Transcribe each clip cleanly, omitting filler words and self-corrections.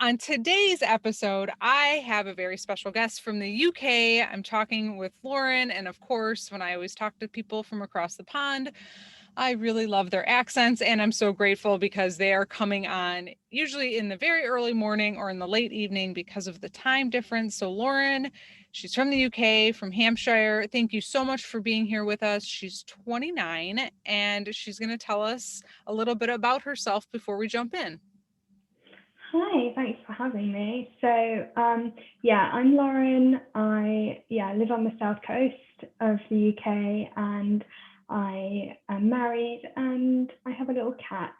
On today's episode, I have a very special guest from the UK. I'm talking with Lauren. And of course, when I always talk to people from across the pond, I really love their accents. And I'm so grateful because they are coming on usually in the very early morning or in the late evening because of the time difference. So, Lauren, she's from the UK, from Hampshire. Thank you so much for being here with us. She's 29 and she's going to tell us a little bit about herself before we jump in. Hi, thanks for having me. So, I'm Lauren. I live on the south coast of the UK, and I am married, and I have a little cat.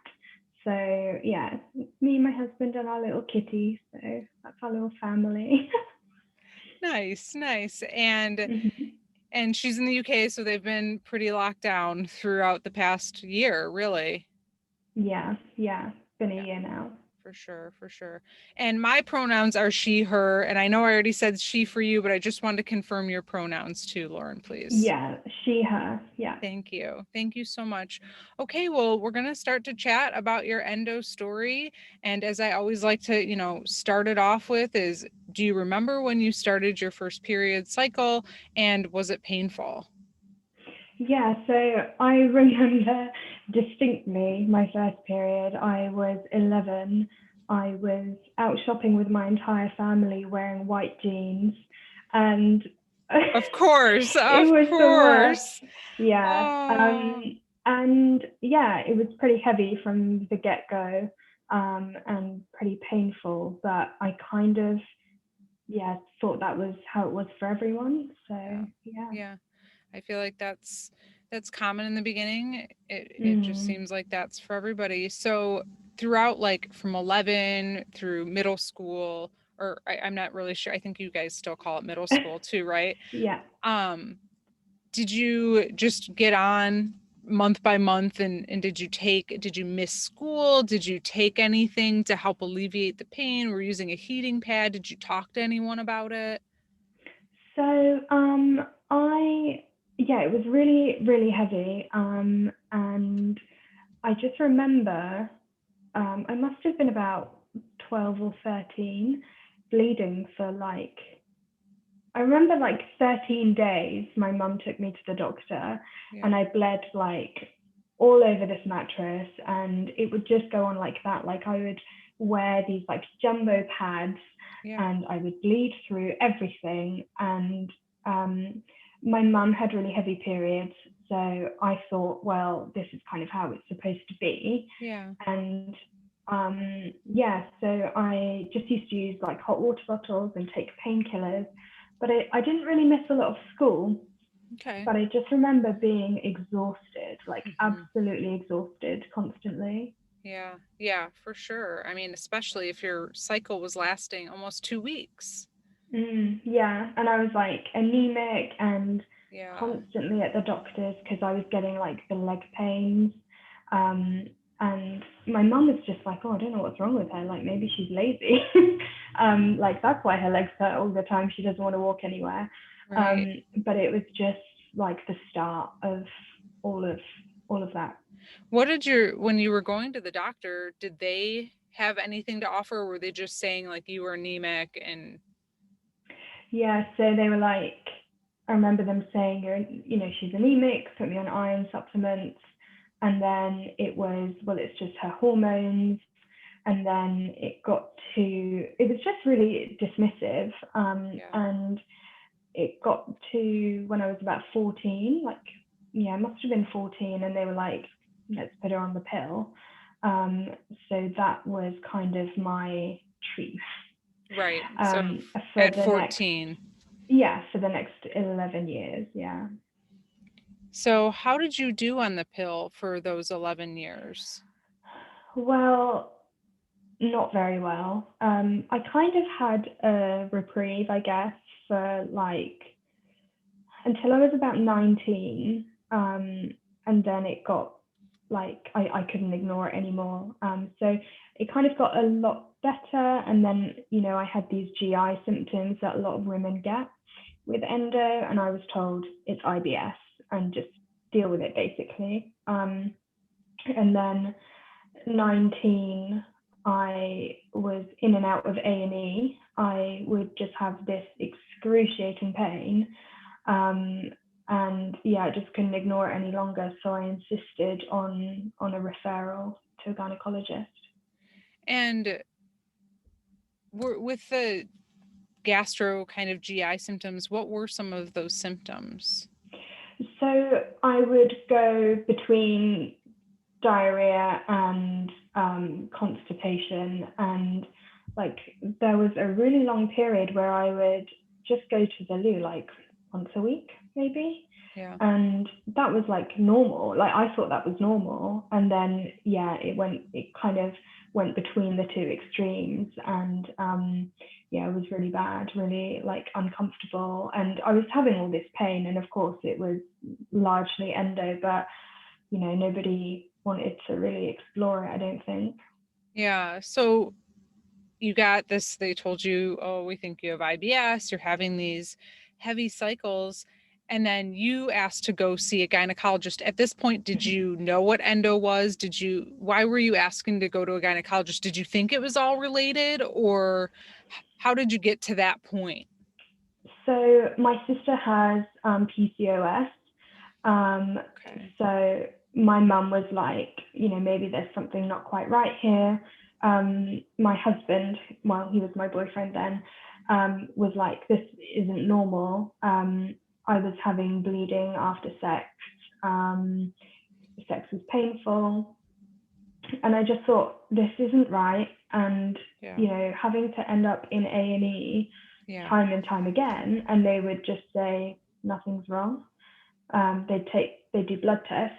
So, yeah, me, my husband, and our little kitty. So that's our little family. Nice. And Mhm. and she's in the UK, so they've been pretty locked down throughout the past year, really. Yeah, been a year now. For sure. And my pronouns are she, her, and I know I already said she for you, but I just wanted to confirm your pronouns too, Lauren, please. Yeah, she, her. Yeah. Thank you. Thank you so much. Okay, well, we're going to start to chat about your endo story. And as I always like to, start it off with is, do you remember when you started your first period cycle and was it painful? Yeah, so I remember distinctly my first period. I was 11. I was out shopping with my entire family wearing white jeans, and Of course, it of was the worst. course. Yeah. Oh, And yeah, it was pretty heavy from the get-go, and pretty painful, but I kind of, thought that was how it was for everyone. yeah. So, yeah. Yeah. I feel like that's common in the beginning. It just Mm. seems like that's for everybody. So throughout like from 11 through middle school, or I'm not really sure. I think you guys still call it middle school too, right? Yeah. Um, did you just get on month by month and did you miss school? Did you take anything to help alleviate the pain? Were you using a heating pad? Did you talk to anyone about it? So, it was really, really heavy. And I just remember, I must have been about 12 or 13, bleeding for I remember like 13 days. My mum took me to the doctor, Yeah. and I bled like all over this mattress, and it would just go on like that. Like I would wear these like jumbo pads, Yeah. and I would bleed through everything. And um, my mum had really heavy periods, so I thought, well, this is kind of how it's supposed to be. Yeah. And so I just used to use like hot water bottles and take painkillers, but I didn't really miss a lot of school. Okay. But I just remember being exhausted, like Mhm. absolutely exhausted constantly. Yeah, for sure. I mean, especially if your cycle was lasting almost 2 weeks. Yeah, and I was like anemic and Yeah. constantly at the doctor's because I was getting like the leg pains. Um, and my mum was just like, oh, I don't know what's wrong with her. Like maybe she's lazy. Like that's why her legs hurt all the time. She doesn't want to walk anywhere. Right. But it was just like the start of all of all of that. When you were going to the doctor, did they have anything to offer? Or were they just saying like you were anemic and Yeah, so they were like, I remember them saying, she's anemic, put me on iron supplements. And then it was, well, it's just her hormones. And then it was just really dismissive. yeah. And it got to when I was about 14, like, yeah, I must have been 14. And they were like, let's put her on the pill. Um, so that was kind of my truth. Right. So Um, for at the next 14. for the next 11 years. Yeah. So how did you do on the pill for those 11 years? Well, not very well. I kind of had a reprieve, I guess, for like until I was about 19. And then it got like I couldn't ignore it anymore. So it kind of got a lot better. And then, I had these GI symptoms that a lot of women get with endo, and I was told it's IBS and just deal with it basically. And then 19, I was in and out of A&E, I would just have this excruciating pain. And yeah, I just couldn't ignore it any longer. So I insisted on a referral to a gynecologist. And with the gastro kind of GI symptoms, what were some of those symptoms? So I would go between diarrhea and constipation, and like there was a really long period where I would just go to the loo like once a week maybe. Yeah. And that was like normal, like I thought that was normal, and then yeah, it kind of went between the two extremes, and yeah, it was really bad, really like uncomfortable, and I was having all this pain, and of course it was largely endo, but you know, nobody wanted to really explore it, I don't think. Yeah. So you got this, they told you, oh, we think you have IBS, you're having these heavy cycles. And then you asked to go see a gynecologist. At this point, did you know what endo was? Why were you asking to go to a gynecologist? Did you think it was all related, or how did you get to that point? So my sister has PCOS. Okay. So my mum was like, you know, maybe there's something not quite right here. My husband, well, he was my boyfriend then, was like, this isn't normal. I was having bleeding after sex. Sex was painful. And I just thought, this isn't right. And, Yeah. you know, having to end up in A&E Yeah. time and time again, and they would just say, nothing's wrong. They'd do blood tests,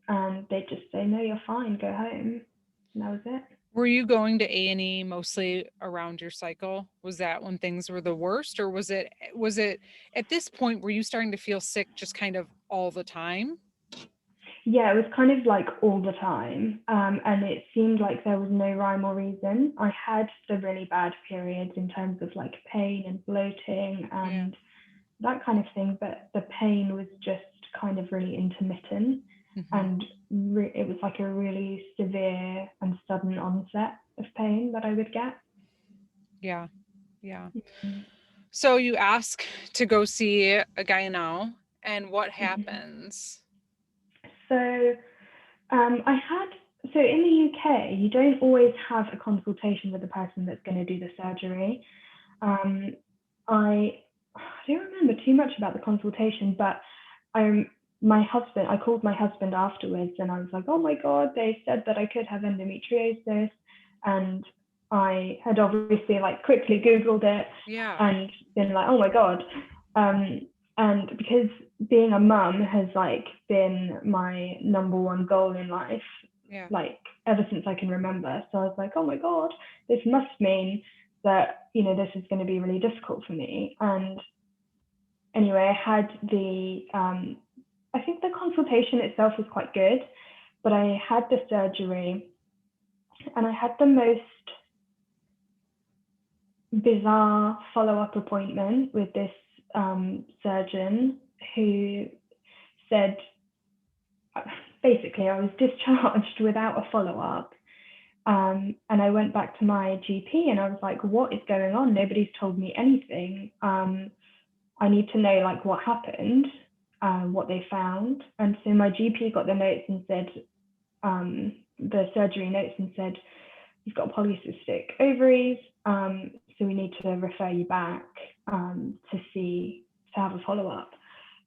and they'd just say, no, you're fine, go home. And that was it. Were you going to A&E mostly around your cycle? Was that when things were the worst, or was it at this point were you starting to feel sick just kind of all the time? Yeah, it was kind of like all the time. And it seemed like there was no rhyme or reason. I had the really bad periods in terms of like pain and bloating Yeah. and that kind of thing, but the pain was just kind of really intermittent. Mm-hmm. And it was like a really severe and sudden onset of pain that I would get. Yeah. Yeah. Mm-hmm. So you ask to go see a guy now, and what Mm-hmm. happens? So so in the UK, you don't always have a consultation with the person that's going to do the surgery. Um, I, I don't remember too much about the consultation, but I called my husband afterwards, and I was like, oh my God, they said that I could have endometriosis. And I had obviously like quickly Googled it Yeah. and been like, oh my God. And because being a mum has like been my number one goal in life, Yeah. like ever since I can remember. So I was like, oh my God, this must mean that, you know, this is going to be really difficult for me. And anyway, I had I think the consultation itself was quite good, but I had the surgery, and I had the most bizarre follow-up appointment with this surgeon who said, basically, I was discharged without a follow-up. And I went back to my GP, and I was like, what is going on? Nobody's told me anything. I need to know like what happened, what they found. And so my GP got the notes and said, the surgery notes, and said, you've got polycystic ovaries, so we need to refer you back to have a follow-up.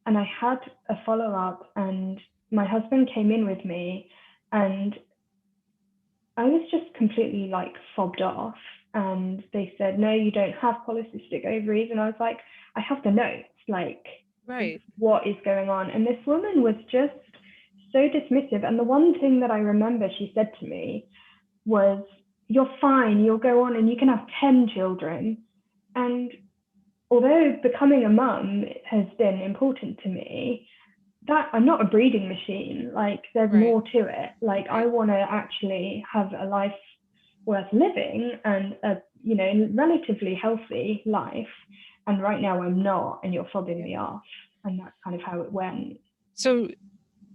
And I had a follow-up, and my husband came in with me, and I was just completely like fobbed off. And they said, no, you don't have polycystic ovaries. And I was like, I have the notes, like, Right. what is going on? And this woman was just so dismissive. And the one thing that I remember she said to me was, you're fine, you'll go on and you can have 10 children. And although becoming a mum has been important to me, that I'm not a breeding machine. Like there's Right. more to it. Like I Right. want to actually have a life worth living, and a, you know, relatively healthy life. And right now I'm not, and you're fobbing Yeah. me off. And that's kind of how it went. So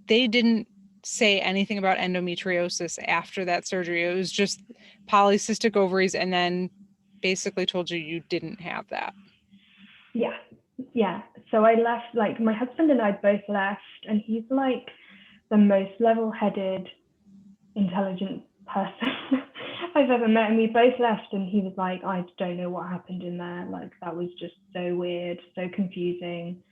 they didn't say anything about endometriosis after that surgery. It was just polycystic ovaries, and then basically told you didn't have that. Yeah. So I left, like, my husband and I both left, and he's like the most level-headed, intelligent person I've ever met. And we both left, and he was like, I don't know what happened in there. Like, that was just so weird, so confusing.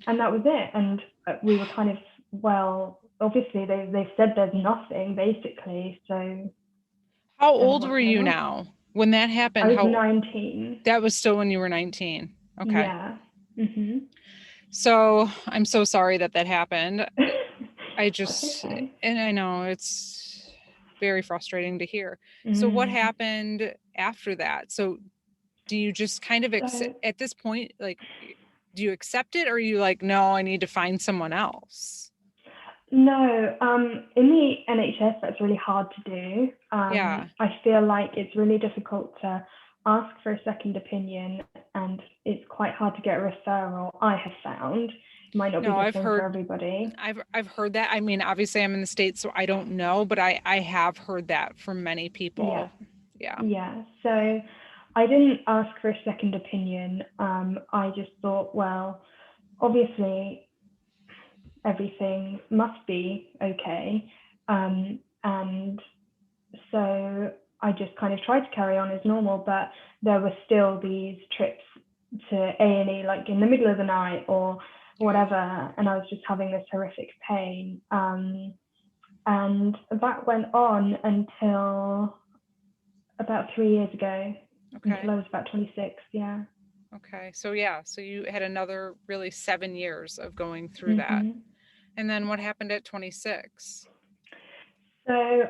And that was it. And we were kind of, well, obviously they said there's nothing, basically. So How don't know old what's were going you on. now when that I happened? was How 19. that was still when you were 19. Okay. Yeah. Mm-hmm. So I'm so sorry that happened. I just, Okay. and I know it's very frustrating to hear. So what Mm. happened after that? So do you just kind of So at this point, like, do you accept it, or are you like, no, I need to find someone else? no, in the NHS, that's really hard to do. Yeah. I feel like it's really difficult to ask for a second opinion, and it's quite hard to get a referral, I have found. It might not be No, the I've same for heard everybody. I've heard that. I mean, obviously I'm in the States, so I don't know, but I have heard that from many Yeah. people. Yeah. Yeah. So I didn't ask for a second opinion. I just thought, well, obviously everything must be okay. And so I just kind of tried to carry on as normal, but there were still these trips to A&E, like in the middle of the night or whatever, and I was just having this horrific pain. And that went on until about 3 years ago, until Okay. I was about 26. Yeah. Okay. So yeah, so you had another really 7 years of going through that. Mm-hmm. And then what happened at 26? So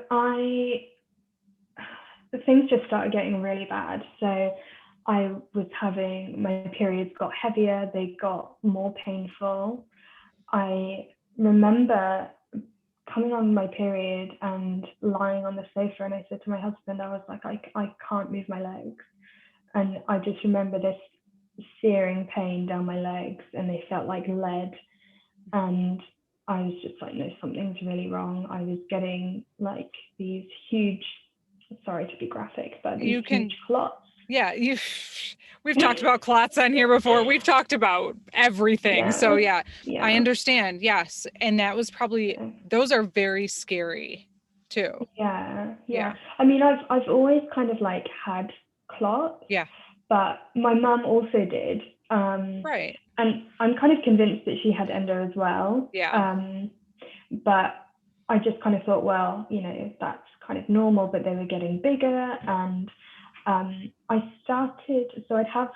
things just started getting really bad. So I was having, my periods got heavier, they got more painful. I remember coming on my period and lying on the sofa, and I said to my husband, I was like, I can't move my legs. And I just remember this searing pain down my legs, and they felt like lead. And I was just like, no, something's really wrong. I was getting like these huge, sorry to be graphic, but these You huge can, clots. yeah, you we've talked about clots on here before. We've talked about everything. So Yeah, yeah, I yeah, understand. Yes. And that was probably, yeah, those are very scary too. yeah. Yeah. I mean, I've always kind of like had clots, Yeah. but my mum also did. Right. And I'm kind of convinced that she had endo as well. Yeah. But I just kind of thought, well, that's kind of normal, but they were getting bigger. And I started, so I'd have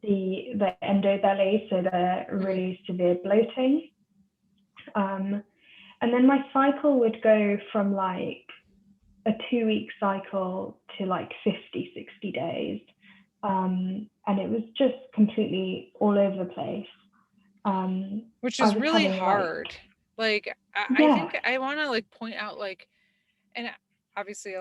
the endo belly, so the Mhm. really severe bloating. And then my cycle would go from like a 2 week cycle to like 50, 60 days. And it was just completely all over the place. Which I is was really having like, hard. Like, I yeah, think I want to like point out, like, and obviously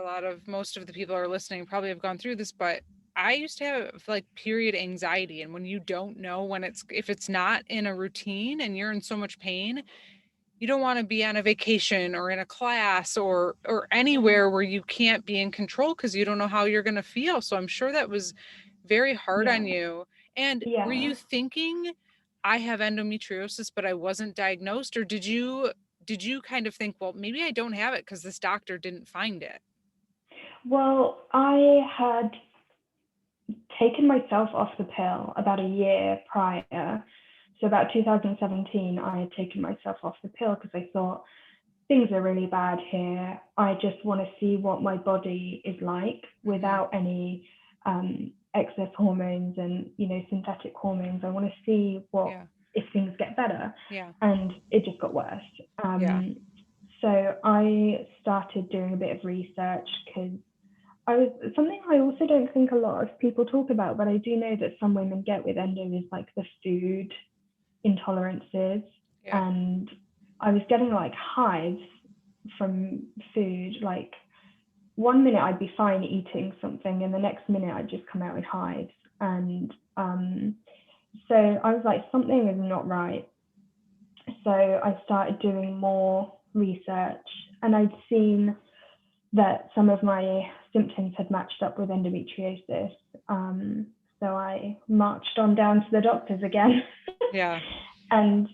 most of the people who are listening probably have gone through this, but I used to have like period anxiety. And when you don't know when if it's not in a routine and you're in so much pain, you don't want to be on a vacation or in a class or anywhere where you can't be in control because you don't know how you're going to feel. So I'm sure that was very hard yeah, on you. And were yeah. you thinking, I have endometriosis but I wasn't diagnosed, or did you kind of think, well, maybe I don't have it because this doctor didn't find it? Well, I had taken myself off the pill about a year prior. So about 2017, I had taken myself off the pill because I thought things are really bad here. I just want to see what my body is like Mm-hmm. without any excess hormones and synthetic hormones. I want to see what Yeah. if things get better, Yeah. and it just got worse. Yeah. So I started doing a bit of research because I was something I also don't think a lot of people talk about, but I do know that some women get with endo is like the food intolerances. Yeah. And I was getting like hives from food. Like 1 minute I'd be fine eating something, and the next minute I'd just come out with hives. And so I was like, something is not right. So I started doing more research, and I'd seen that some of my symptoms had matched up with endometriosis. So I marched on down to the doctors again. Yeah. And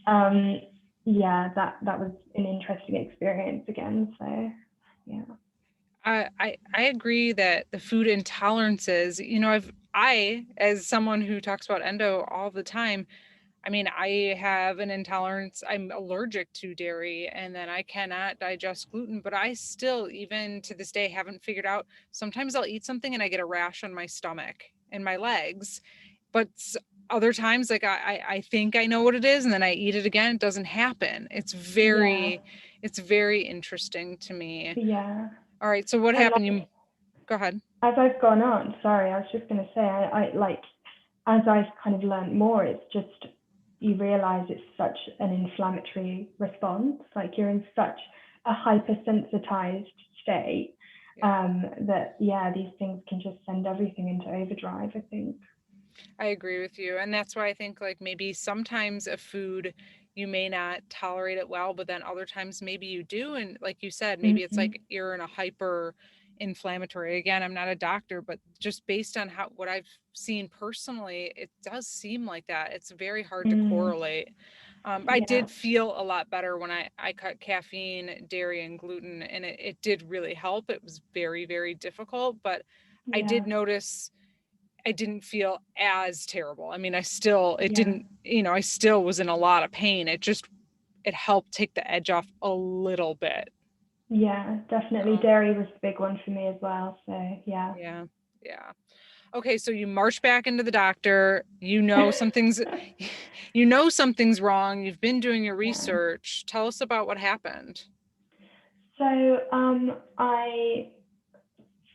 yeah, that was an interesting experience again. So yeah. I agree that the food intolerances, I, as someone who talks about endo all the time, I mean, I have an intolerance. I'm allergic to dairy, and then I cannot digest gluten, but I still, even to this day, haven't figured out. Sometimes I'll eat something and I get a rash on my stomach and my legs, but other times, like I think I know what it is, and then I eat it again. It doesn't happen. It's very interesting to me. Yeah. All right. So what And happened? You go ahead. as I've gone on, sorry, I was just going to say, I like, as I've kind of learned more, it's just, you realize it's such an inflammatory response. Like you're in such a hypersensitized state that, yeah, these things can just send everything into overdrive, I think. I agree with you. And that's why I think like maybe sometimes a food you may not tolerate it well, but then other times maybe you do. And like you said, maybe it's like you're in a hyper inflammatory. Again, I'm not a doctor, but just based on what I've seen personally, it does seem like that. It's very hard to correlate. I did feel a lot better when I cut caffeine, dairy, and gluten, and it did really help. It was very, very difficult, but I did notice I didn't feel as terrible. I mean, I still was in a lot of pain. It helped take the edge off a little bit. Yeah, definitely. Dairy was the big one for me as well. So yeah. Yeah. Okay, so you march back into the doctor. Something's something's wrong. You've been doing your research. Tell us about what happened. So I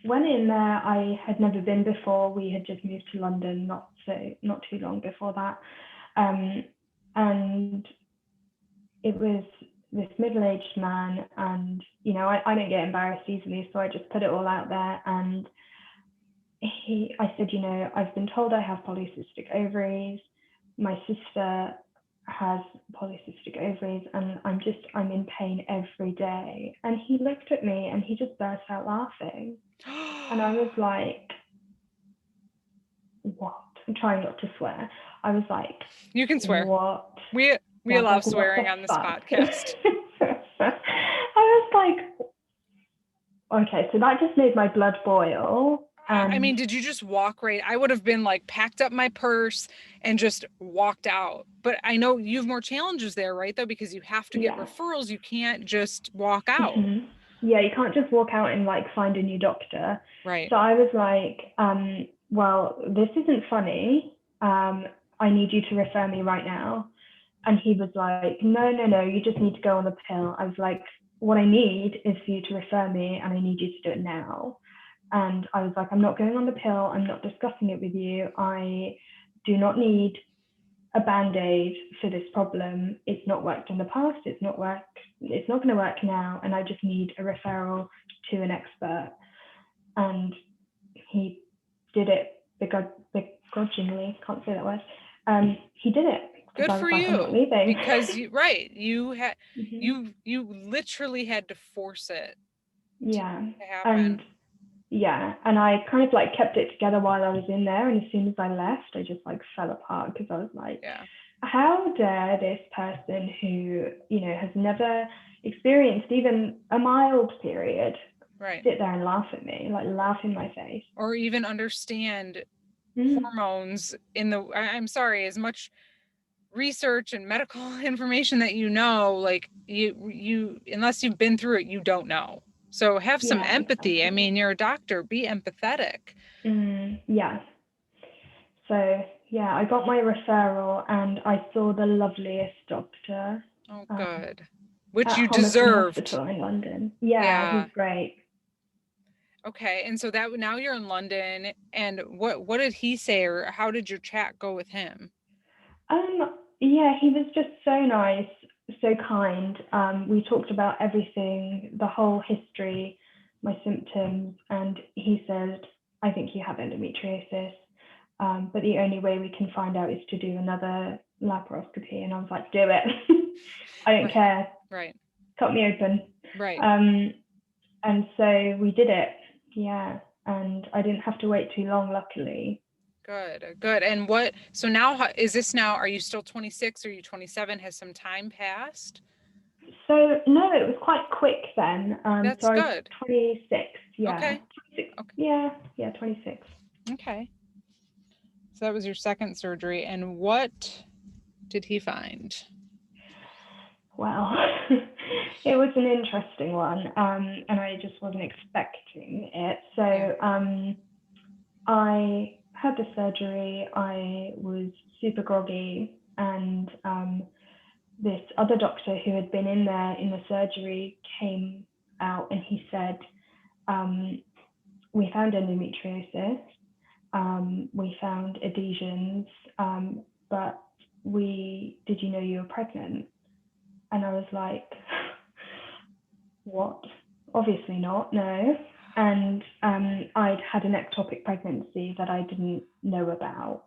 went in there. I had never been before. We had just moved to London not too long before that. And it was this middle-aged man, and I don't get embarrassed easily, so I just put it all out there. And I said, I've been told I have polycystic ovaries. My sister has polycystic ovaries, and I'm in pain every day. And he looked at me and he just burst out laughing. And I was like, what? I'm trying not to swear. I was like, you can swear. What? We allow like, swearing on this podcast. I was like, okay, so that just made my blood boil. I mean, did you just walk right? I would have been like packed up my purse and just walked out. But I know you have more challenges there, right? Though, because you have to get referrals. You can't just walk out. Yeah, you can't just walk out and like find a new doctor. Right. So I was like, well, this isn't funny. I need you to refer me right now. And he was like, no, you just need to go on the pill. I was like, what I need is for you to refer me, and I need you to do it now. And I was like, I'm not going on the pill. I'm not discussing it with you. I do not need a band-aid for this problem. It's not worked in the past. It's not going to work now. And I just need a referral to an expert. And he did it begrudgingly. Can't say that word. He did it. Good for you. Because you had you literally had to force it. Yeah. To happen. And I kind of like kept it together while I was in there, and as soon as I left, I just like fell apart, because I was like, how dare this person who has never experienced even a mild period sit there and laugh at me, like laugh in my face, or even understand hormones I'm sorry, as much research and medical information that like you unless you've been through it, you don't know. So have some empathy. Exactly. I mean, you're a doctor, be empathetic. Yeah. So yeah, I got my referral and I saw the loveliest doctor. Oh, good. Which you deserved. Hospital in London. Yeah, he's great. Okay, and so that now you're in London, and what did he say, or how did your chat go with him? Yeah, he was just so nice, so kind. We talked about everything, the whole history, my symptoms, and he said, I think you have endometriosis, but the only way we can find out is to do another laparoscopy. And I was like, do it. I don't care. Right. cut me open. Right. And so we did it. Yeah. And I didn't have to wait too long, luckily. Good. And so now, is this now, are you still 26? Are you 27? Has some time passed? So no, it was quite quick then. That's So I was good. 26. Yeah. Okay. 26, Okay. yeah, 26. Okay. So that was your second surgery. And what did he find? Well, it was an interesting one, and I just wasn't expecting it. So I had the surgery. I was super groggy, and this other doctor who had been in there in the surgery came out, and he said, "We found endometriosis. We found adhesions, but did you know you were pregnant?" And I was like, what? Obviously not, no. And I'd had an ectopic pregnancy that I didn't know about.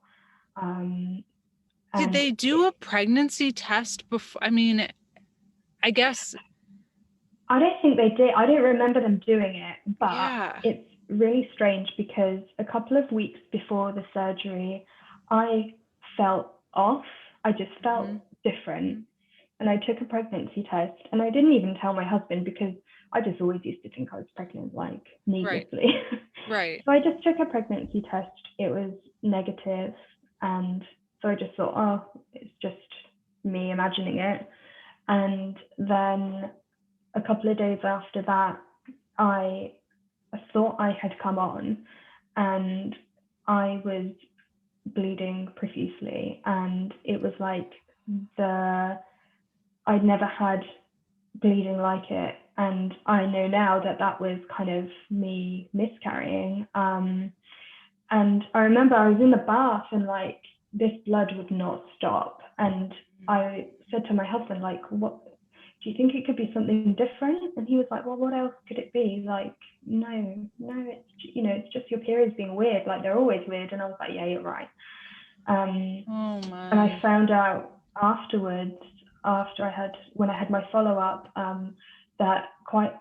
Did they do a pregnancy test before? I mean, I guess. I don't think they did. I don't remember them doing it, but Yeah. it's really strange because a couple of weeks before the surgery, I felt off. I just felt different. And I took a pregnancy test, and I didn't even tell my husband because I just always used to think I was pregnant, like needlessly. Right. So I just took a pregnancy test. It was negative, and so I just thought, oh, it's just me imagining it. And then a couple of days after that, I thought I had come on, and I was bleeding profusely, and it was like I'd never had bleeding like it, and I know now that that was kind of me miscarrying. And I remember I was in the bath, and like this blood would not stop, and I said to my husband, like, what do you think it could be something different? And he was like, well, what else could it be? Like, no, it's just your periods being weird, like they're always weird. And I was like, yeah, you're right. Oh my. And I found out afterwards, when I had my follow-up, that quite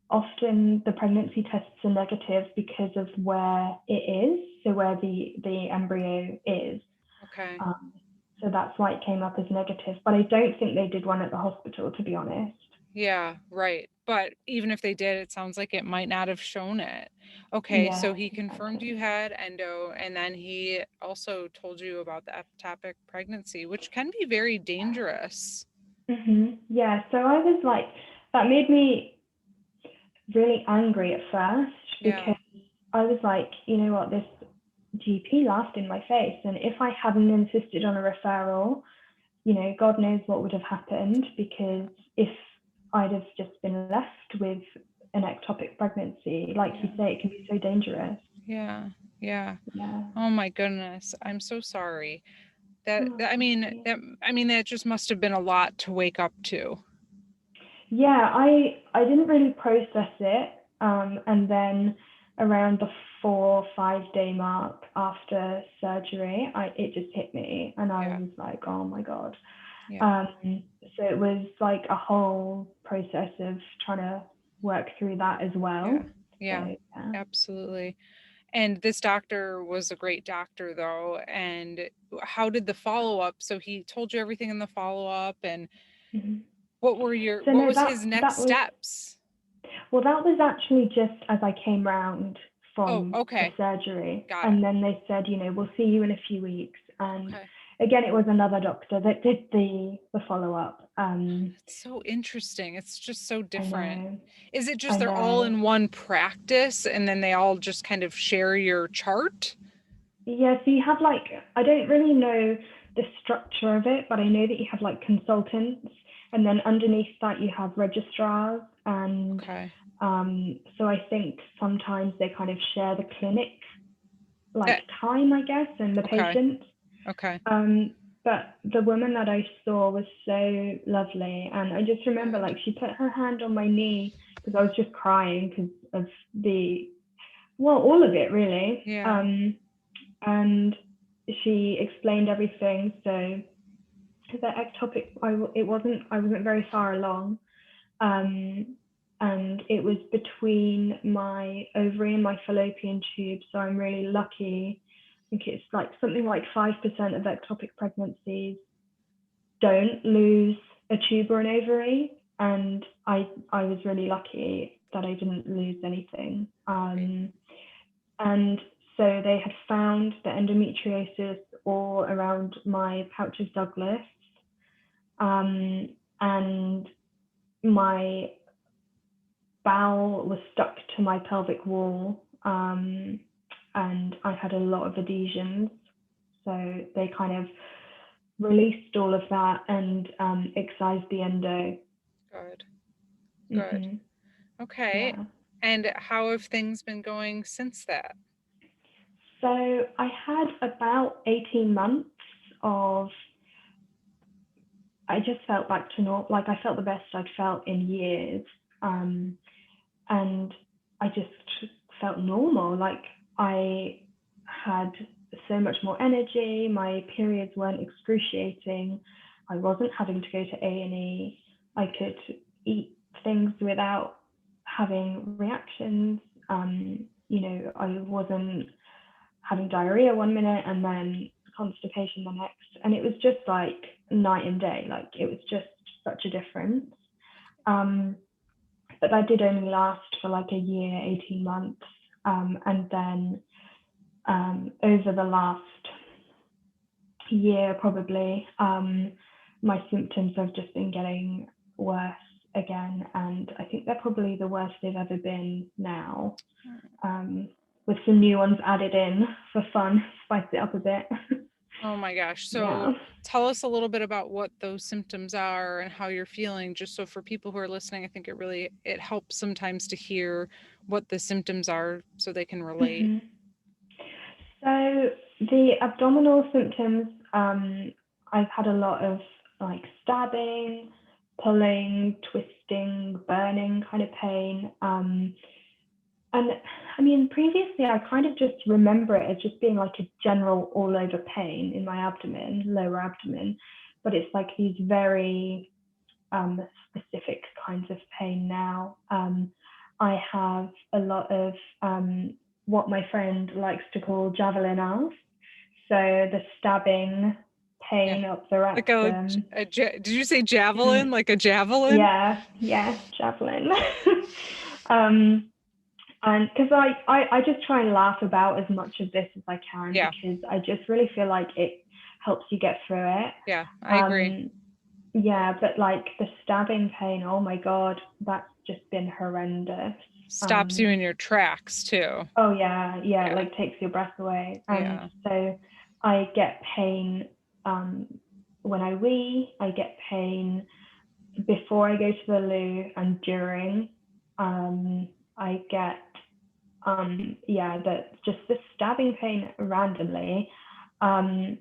often the pregnancy tests are negative because of where it is, so where the embryo is. Okay. So that's why it came up as negative. But I don't think they did one at the hospital, to be honest. Yeah, right. But even if they did, it sounds like it might not have shown it. Okay, Yeah, so he confirmed exactly. you had endo, and then he also told you about the ectopic pregnancy, which can be very dangerous. Yeah, so I was like, that made me really angry at first Yeah. because I was like, you know what, this GP laughed in my face. And if I hadn't insisted on a referral, God knows what would have happened, because if I'd have just been left with an ectopic pregnancy, like you say, it can be so dangerous. Yeah. Yeah. Yeah. Oh my goodness. I'm so sorry. Oh, That just must have been a lot to wake up to. yeah, I didn't really process it. And then around the 4 or 5 day mark after surgery, it just hit me, and I was like, oh my God. So it was like a whole process of trying to work through that as well. Yeah. So, Absolutely. And this doctor was a great doctor though. And how did the follow-up? So he told you everything in the follow-up, and what was his next steps? Well, that was actually just as I came round from the surgery. And then they said, we'll see you in a few weeks. And again, it was another doctor that did the follow-up. It's so interesting. It's just so different. Is it I just they're all in one practice and then they all just kind of share your chart? Yeah, so you have I don't really know the structure of it, but I know that you have consultants, and then underneath that you have registrars. And so I think sometimes they kind of share the clinic time, I guess, and the patient. But the woman that I saw was so lovely, and I just remember she put her hand on my knee because I was just crying because of all of it really. And she explained everything. So the ectopic, I wasn't very far along, And it was between my ovary and my fallopian tube. So I'm really lucky. I think it's like something like 5% of ectopic pregnancies don't lose a tube or an ovary, and I was really lucky that I didn't lose anything. And so they had found the endometriosis all around my pouch of Douglas, and my bowel was stuck to my pelvic wall, and I had a lot of adhesions. So they kind of released all of that and excised the endo. Good. Good. Mm-hmm. Okay. Yeah. And how have things been going since that? So I had about 18 months of, I just felt back to normal. Like I felt the best I'd felt in years. And I just felt normal. Like I had so much more energy. My periods weren't excruciating. I wasn't having to go to A&E. I could eat things without having reactions. I wasn't having diarrhea one minute and then constipation the next. And it was just like night and day. Like it was just such a difference. But that did only last for like a year, 18 months. And then over the last year, probably, my symptoms have just been getting worse again. And I think they're probably the worst they've ever been now, with some new ones added in for fun, spice it up a bit. Oh my gosh. So Yeah. tell us a little bit about what those symptoms are and how you're feeling, just so for people who are listening, I think it helps sometimes to hear what the symptoms are so they can relate. Mm-hmm. So the abdominal symptoms, I've had a lot of like stabbing, pulling, twisting, burning kind of pain. And I mean, previously I kind of just remember it as just being like a general all over pain in my abdomen, lower abdomen, but it's like these very specific kinds of pain now. I have a lot of what my friend likes to call javelin arms. So the stabbing Yeah. pain up the Like rectum. did you say Mhm. javelin? Like a javelin? Yeah, javelin. um, and because I just try and laugh about as much of this as I can, Yeah. because I just really feel like it helps you get through it. Yeah, I agree. Yeah, but like the stabbing pain, oh my God, that's just been horrendous. Stops you in your tracks too. Oh yeah, Yeah. like takes your breath away. And Yeah. so I get pain when I wee, I get pain before I go to the loo and during. I get just the stabbing pain randomly. And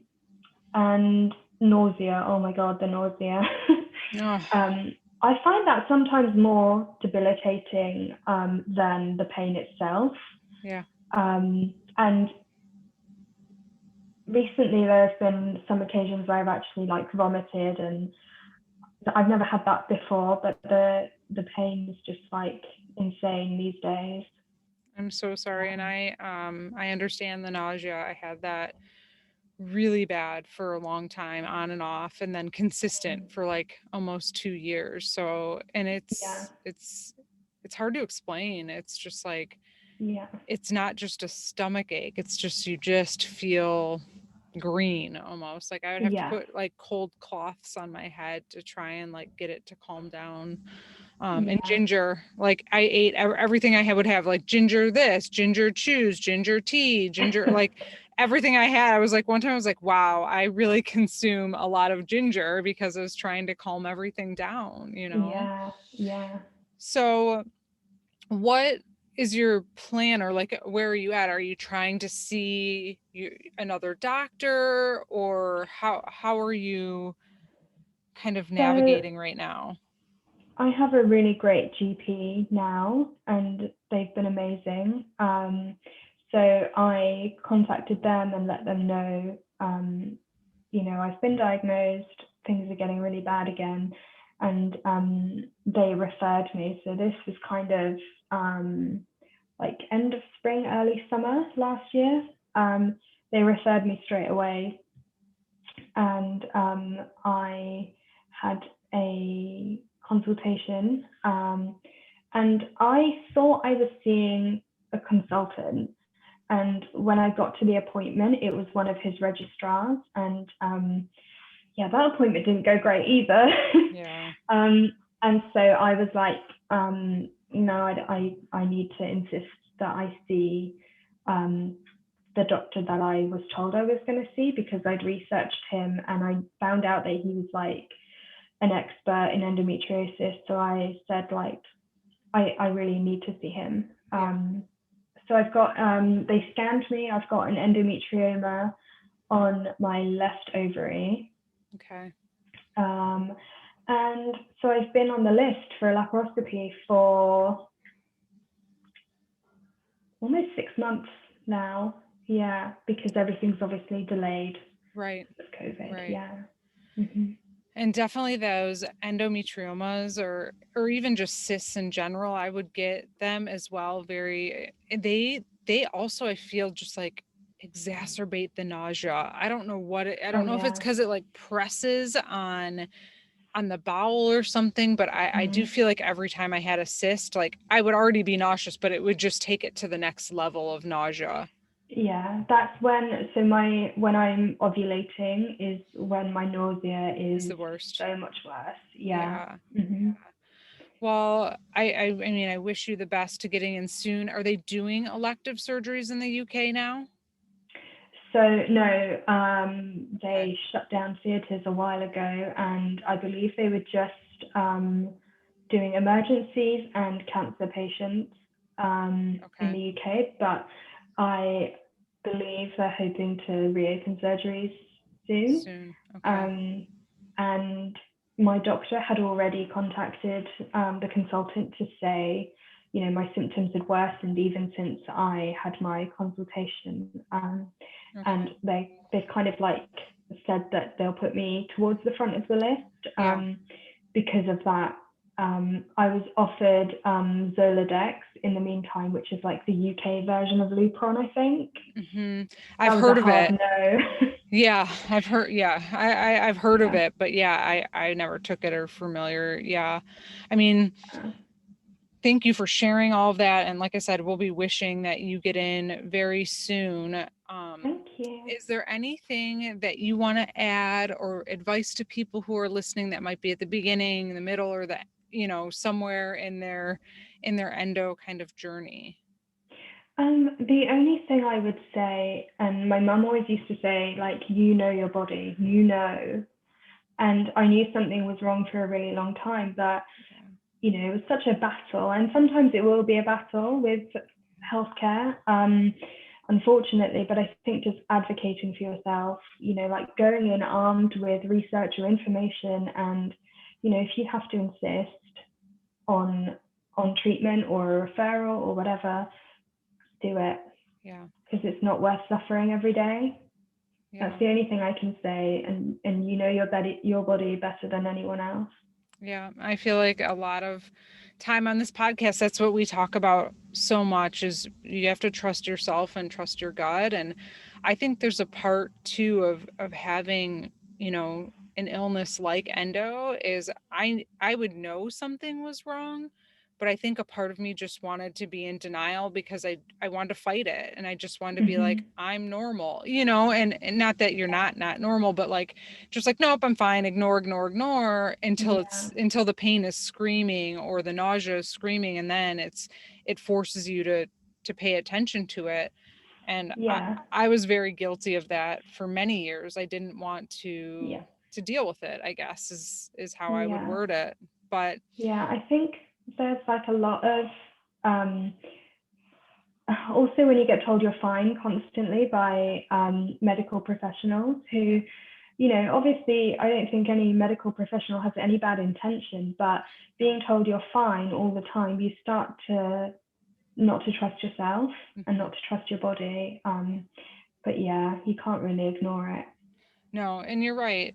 nausea. Oh my God, the nausea. Oh, I find that sometimes more debilitating than the pain itself. yeah. And recently there's been some occasions where I've actually like vomited, and I've never had that before, but the pain is just like insane these days. I'm so sorry. And Yeah. I understand the nausea. I had that really bad for a long time, on and off, and then consistent for like almost 2 years. So, and Yeah. it's hard to explain. It's just like, Yeah. it's not just a stomach ache. It's just, you just feel green almost. Like I would have to Yeah. put like cold cloths on my head to try and like get it to calm down. And Yeah. ginger, like I ate everything I would have, like ginger this, ginger chews, ginger tea, ginger, like everything I had. I was like, one time I was like, wow, I really consume a lot of ginger because I was trying to calm everything down, you know? Yeah. Yeah. So what is your plan, or like where are you at? Are you trying to see another doctor, or how are you kind of So navigating right now? I have a really great GP now, and they've been amazing. So I contacted them and let them know, I've been diagnosed, things are getting really bad again. and they referred me. So this was kind of like end of spring, early summer last year. They referred me straight away, and I had a consultation, and I thought I was seeing a consultant. And when I got to the appointment, it was one of his registrars, and yeah, that appointment didn't go great either. Yeah. And so I was like, no, I need to insist that I see the doctor that I was told I was going to see, because I'd researched him and I found out that he was like an expert in endometriosis. So I said, like, I really need to see him. Yeah. So I've got, they scanned me. I've got an endometrioma on my left ovary. Okay. And so I've been on the list for a laparoscopy for almost 6 months now. Yeah, because everything's obviously delayed Right. with COVID. Right. Yeah. Mm-hmm. And definitely those endometriomas or even just cysts in general, I would get them as well. They also, I feel, just like exacerbate the nausea. I don't know I Oh don't know if it's yeah. because it like presses on the bowel or something, but I do Mm. feel like every time I had a cyst, like I would already be nauseous, but it would just take it to the next level of nausea. Yeah, that's when, so when I'm ovulating is when my nausea Is is the worst. so much worse. Yeah. Yeah. Mm-hmm. Well, I mean, I wish you the best to getting in soon. Are they doing elective surgeries in the UK now? So no, Okay. they shut down theatres a while ago, and I believe they were just doing emergencies and cancer patients in Okay. the UK. But I believe they're hoping to reopen surgeries soon. Soon. Okay. Um, and my doctor had already contacted the consultant to say, you know, my symptoms had worsened even since I had my consultation. And Okay. they've kind of like said that they'll put me towards the front of the list Yeah. because of that. I was offered Zoladex in the meantime, which is like the UK version of Lupron, I think. I've That was a heard of hard it. no. Yeah, I've heard. Yeah, I've heard of Yeah. it, but yeah, I never took it or familiar. Yeah, I mean, thank you for sharing all of that. And like I said, we'll be wishing that you get in very soon. Thank you. Is there anything that you want to add or advice to people who are listening that might be at the beginning, the middle, or the, somewhere in their endo kind of journey? The only thing I would say, and my mum always used to say, like, you know your body, you know. And I knew something was wrong for a really long time, but, Yeah. you know, it was such a battle. And sometimes it will be a battle with healthcare, unfortunately. But I think just advocating for yourself, you know, like going in armed with research or information. And, you know, if you have to insist on treatment or a referral or whatever, do it, Yeah. because it's not worth suffering every day. That's Yeah. the only thing I can say, and you know your body better than anyone else. Yeah, I feel like a lot of time on this podcast, that's what we talk about so much is you have to trust yourself and trust your gut. And I think there's a part too of having, an illness like endo is I would know something was wrong, but I think a part of me just wanted to be in denial because I wanted to fight it and I just wanted to be like, Mm-hmm. I'm normal, and not that you're not normal, but like just like, nope, I'm fine, ignore Yeah, until the pain is screaming or the nausea is screaming, and then it forces you to pay attention to it. And yeah, I was very guilty of that for many years. I didn't want yeah, to deal with it, I guess is how I would yeah, word it. But yeah. I think there's like a lot of um, also when you get told you're fine constantly by medical professionals who, you know, obviously I don't think any medical professional has any bad intention, but no. being told you're fine all the time, you start to not to trust yourself and Mhm. not to trust your body. But yeah, you can't really ignore it. No, and you're right.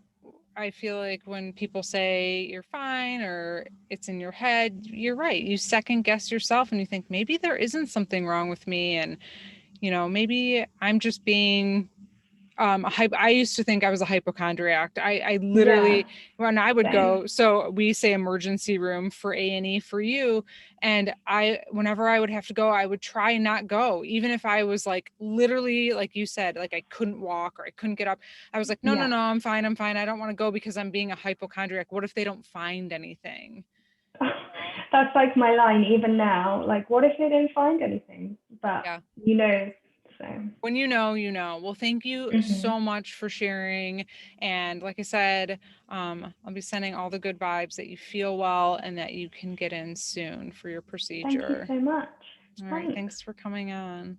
I feel like when people say you're fine or it's in your head, you're right. You second guess yourself and you think maybe there isn't something wrong with me. And, maybe I'm just being I used to think I was a hypochondriac. I Yeah. literally, when I would Same. go, so we say emergency room for A&E for you. And whenever I would have to go, I would try and not go, even if I was like, literally, like you said, like I couldn't walk or I couldn't get up. I was like, no, no, Yeah. no, I'm fine. I'm fine. I don't want to go because I'm being a hypochondriac. What if they don't find anything? That's like my line even now. Like, what if they didn't find anything? But Yeah. you know, so. When you know, you know. Well, thank you Hmm. so much for sharing. And like I said, I'll be sending all the good vibes that you feel well and that you can get in soon for your Thank you procedure. so much. All right. Thanks. Thanks for coming on.